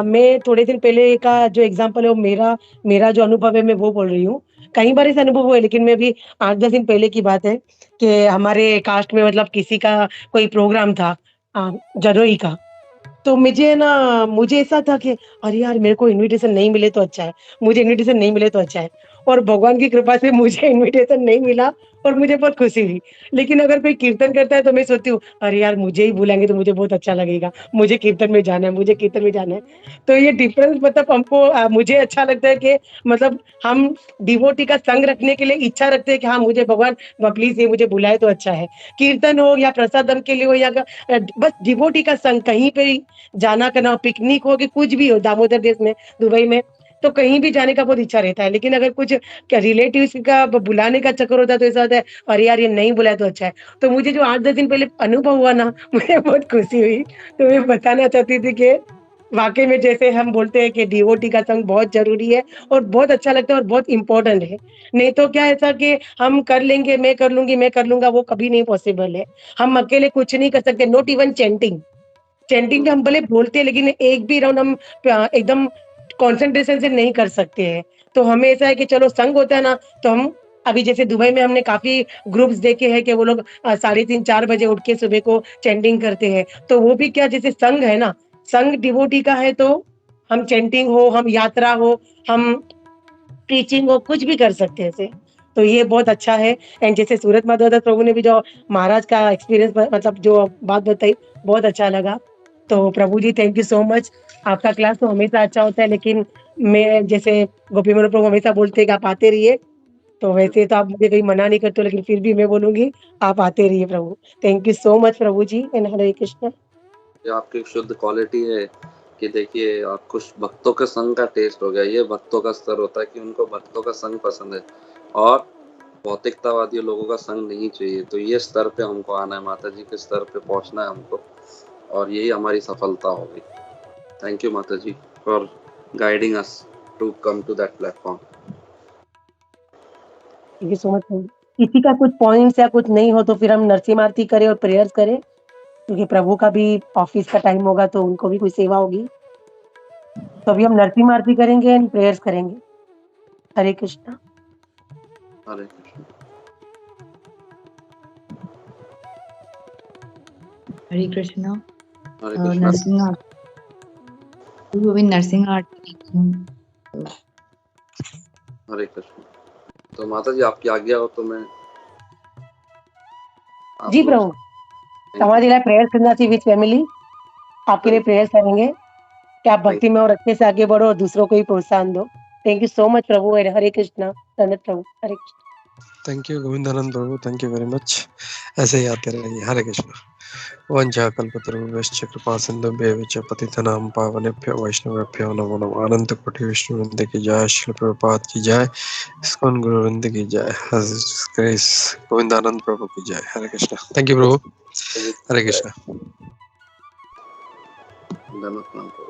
मैं थोड़े दिन पहले का जो एग्ज़ाम्पल है वो मेरा मेरा जो अनुभव है मैं वो बोल रही हूँ। कई बार ऐसा अनुभव हुआ है लेकिन मैं भी 8-10 दिन पहले की बात है कि हमारे कास्ट में मतलब किसी का कोई प्रोग्राम था जरोई का। तो मुझे ऐसा था कि अरे यार मेरे को इन्विटेशन नहीं मिले तो अच्छा है, मुझे इन्विटेशन नहीं मिले तो अच्छा है। और भगवान की कृपा से मुझे इन्विटेशन नहीं मिला और मुझे बहुत खुशी हुई। लेकिन अगर कोई कीर्तन करता है तो मैं सोचती हूँ, अरे यार मुझे ही बुलाएँगे तो मुझे बहुत अच्छा लगेगा, मुझे कीर्तन में जाना है, मुझे कीर्तन में जाना है। तो ये डिफरेंस मतलब हमको मुझे अच्छा लगता है कि मतलब हम डिवोटी का संग रखने के लिए इच्छा रखते हैं कि हाँ, मुझे भगवान प्लीज़ ये मुझे बुलाए तो अच्छा है। कीर्तन हो या प्रसादम के लिए हो या बस डिवोटी का संग कहीं पे भी जाना करना हो, पिकनिक हो कि कुछ भी हो दामोदर देश में, दुबई में, तो कहीं भी जाने का बहुत इच्छा रहता है। लेकिन अगर कुछ क्या रिलेटिव्स का बुलाने का चक्कर होता है तो ऐसा होता है, अरे यार ये नहीं बुलाया तो अच्छा है। तो मुझे जो 8-10 दिन पहले अनुभव हुआ ना मुझे बहुत खुशी हुई। तो मैं बताना चाहती थी कि वाक़ई में जैसे हम बोलते हैं कि डिवोटी का संग बहुत ज़रूरी है और बहुत अच्छा लगता है और बहुत इम्पोर्टेंट है। नहीं तो क्या ऐसा कि हम कर लेंगे, मैं कर लूँगी, मैं कर लूँगा, वो कभी नहीं पॉसिबल है। हम अकेले कुछ नहीं कर सकते, नॉट इवन चैंटिंग। चैंटिंग भी हम भले बोलते हैं लेकिन एक भी राउंड हम एकदम कंसंट्रेशन से नहीं कर सकते हैं। तो हमें ऐसा है कि चलो संग होता है ना, तो हम अभी जैसे दुबई में हमने काफ़ी ग्रुप्स देखे हैं कि वो लोग 3:30-4 बजे उठ के सुबह को चैंटिंग करते हैं। तो वो भी क्या जैसे संग है ना, संग डिवोटी का है तो हम चैंटिंग हो, हम यात्रा हो, हम टीचिंग हो, कुछ भी कर सकते हैं ऐसे। तो ये बहुत अच्छा है एंड जैसे सूरत माधवदास प्रभु ने भी जो महाराज का एक्सपीरियंस मतलब जो बात बताई, बहुत अच्छा लगा। तो प्रभु जी थैंक यू सो मच। आपका क्लास तो हमेशा अच्छा होता है लेकिन मैं जैसे गोपी मनोहर प्रभु हमेशा बोलते हैं कि आप आते रहिए, तो वैसे तो आप मुझे कहीं मना नहीं करते हो लेकिन फिर भी मैं बोलूँगी, आप आते रहिए प्रभु। थैंक यू सो मच प्रभु जी एंड हरे कृष्ण। ये आपकी शुद्ध क्वालिटी है कि देखिए आप कुछ भक्तों के संग का टेस्ट हो गया। ये भक्तों का स्तर होता है कि उनको भक्तों का संग पसंद है और भौतिकतावादी लोगों का संग नहीं चाहिए। तो ये स्तर पे हमको आना है, माता जी के स्तर पे पहुंचना है हमको और यही हमारी सफलता होगी। थैंक यू माता जी for guiding us to come to that platform. Thank you so much प्रभु। किसी का कुछ पॉइंट्स या कुछ नहीं हो तो फिर हम नरसिंह आरती करें और प्रेयर्स करें, क्योंकि प्रभु का भी ऑफिस का टाइम होगा तो उनको भी कोई सेवा होगी। तो अभी हम नरसिंह आरती करेंगे एंड प्रेयर्स करेंगे। हरे कृष्णा। हरे कृष्ण। हरे कृष्णा। हरे कृष्ण। नरसिंह अभी नरसिंह आरती हरे कृष्ण। तो माता जी आपकी आज्ञा हो तो मैं आप जी लोग प्रभु, थैंक यू। हमारे लिए प्रेयर्स करना चाहिए विद फैमिली। आपके लिए प्रेयर्स करेंगे कि आप भक्ति में और अच्छे से आगे बढ़ो और दूसरों को भी प्रोत्साहन दो। थैंक यू सो मच प्रभु। हरे कृष्णा। धन्यवाद प्रभु। हरे कृष्ण। थैंक यू गोविंदानंद प्रभु, थैंक यू वेरी मच। ऐसे ही आते रहिए। हरे कृष्ण। वंचा कल्पतरुभ्यश्च कृपा सिन्धुभ्यः च पतितनां पावनेभ्यो वैष्णवेभ्यो नमो नमः। अनंत कोटि विष्णु वृंद की जय, श्री प्रभुपाद की जय, इस्कॉन गुरु वृंद की जय, ग्रेस गोविंदानंद प्रभु की जय। हरे कृष्ण। थैंक यू प्रभु। हरे कृष्ण। धन्यवाद।